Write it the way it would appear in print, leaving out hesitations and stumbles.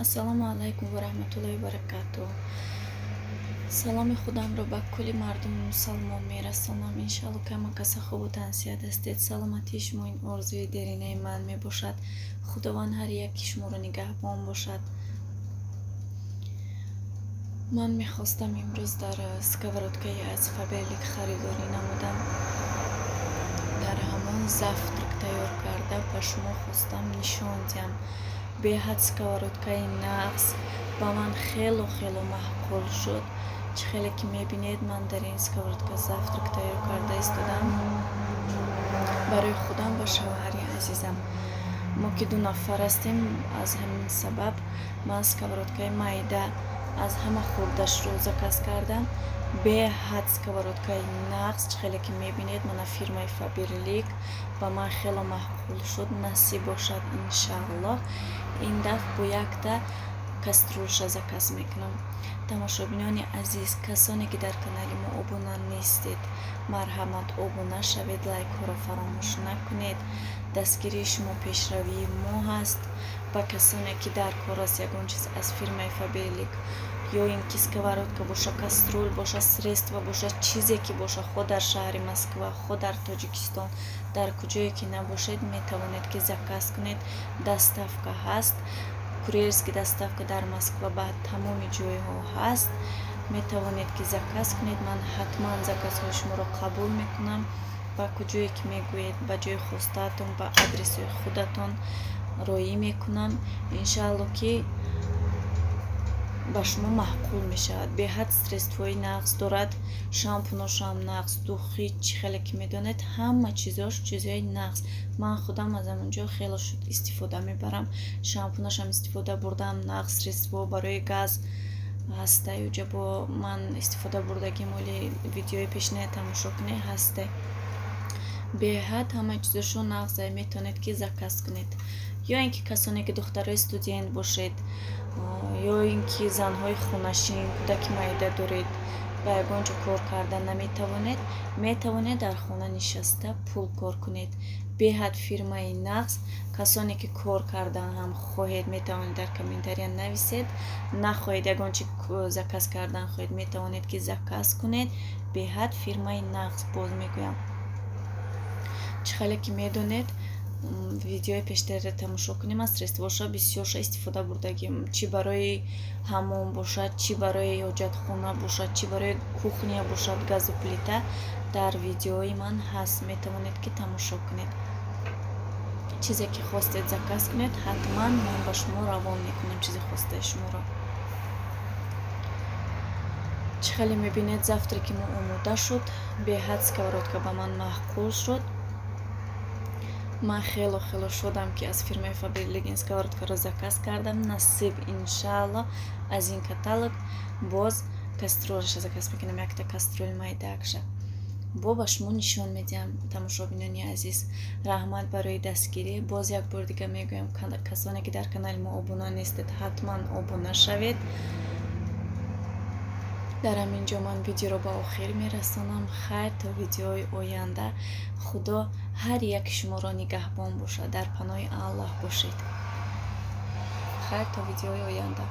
ассалому алайкум ва раҳматуллоҳи ва баракатуҳ. саломи худамро ба кулли мардуми мусалмон мерасонам. иншаалло ки каса хубу тансият ҳастед. саломатии шумо ин орзуи деринаи ман мебошад. худованд ҳар яки шуморо нигаҳбон бошад. ман мехостам имрӯз дар сковородкаи аз Faberlic харидорӣ намудам. дар ҳамон завтрак тайёр карда ба шумо хостам нишон диҳам. беҳад сковородкаи нағз ба ман хело маъқул шуд. чӣ хеле ки мебинед, ман дар ин сковородка завтрак тайёр карда истодам барои худам ва шавҳари азизам. мо ки 2 нафар ҳастем, аз ҳамин сабаб ман сковородкаи майда аз ҳама хурдашро заказ кардам. беҳад сковородкаи нағз, чӣ хеле ки мебинед, мана фирмаи Faberlic ба ман хело маъқул шуд. насиб бошад иншааллоҳ. ин дафъ бо якта каструлша заказ мекунам. тамошобинони азиз, касоне ки дар канали мо обуна нестед, марҳамат обуна шавед, лайкҳоро фаромӯш накунед. дастгирии шумо пешравии мо ҳаст. ба касоне ки дар кор аст ягон чиз аз фирмаи Faberlic, ё ин ки сковородка боша, каструл боша, средства боша, чизе ки боша, хо дар шаҳри Москва, хо дар Тоҷикистон, дар куҷое ки набошед, метавонед ки заказ кунед. доставка ҳаст. курьерский доставка дар Москва ба тамоми ҷойҳо ҳаст. метавонед ки заказ кунед. ман ҳатман заказҳои шуморо қабул мекунам. ба куҷое ки мегӯед, ба ҷои хостаатон, ба адресои худатон роӣ мекунам. иншаалло ки ба шумо маъқул мешавад. беҳад средствои нағз дорад. шампуношам нағз, духи, чӣ хеле ки медонед, ҳама чизош чизои нағз. ман худам аз амонҷо хело шуд истифода мебарам. шампунашам истифода бурдам, нағз средство барои газ ҳасте. ҷабо ман истифода бурдагим, оли видеои пешина тамошо кунед ҳасте. беҳад ҳама чизошо нағза, метавонед ки заказ кунед. ё ин ки касоне ки духтарои студент бошед, ё ин ки занҳои хонашин, кӯдаки майда доред, ба ягон ҷо кор карда наметавонед, метавонед дар хона нишаста пул кор кунед. беҳад фирмаи нағз. касоне ки кор кардан ҳам хоҳед, метавонед дар комментария нависед. нахоҳед ягон чи заказ кардан хоҳед, метавонед ки заказ кунед. беҳад фирмаи нағз. боз мегӯям, чӣ хеле ки медонед, видеои пештарро тамошо кунем. аз средствоша бисёрша истифода бурдагим, чӣ барои ҳаммом бошад, чӣ барои ҳоҷатхона бошад, чӣ барои кухня бошад, газу плита дар видеои ман ҳаст. метавонед ки тамошо кунед. чизе ки хостед заказ кунед, ҳатман ман ба шумо равон мекунам чизи хостаи шуморо. чӣ хеле мебинед, завтраки мо омода шуд. беҳад сковородка ба ман маъқул шуд. ман хело шудам ки аз фирмаи Faberlic ин сковородкаро заказ кардам. насиб иншаалло аз ин каталог боз каструлаша заказ мекунам, якта каструли майдаакша. бо ба шумо нишон медиҳам. тамошобинони азиз, раҳмат барои дастгирӣ. боз як бор дига мегӯям, касоне ки дар канали мо обуна нестед, ҳатман обуна шавед. дар ҳамин ҷо ман видеоро ба охир мерасонам. хайр то видеои оянда. худо ҳар яки шуморо нигаҳбон бошад. дар паноҳи аллоҳ бошед. хайр то видеои оянда.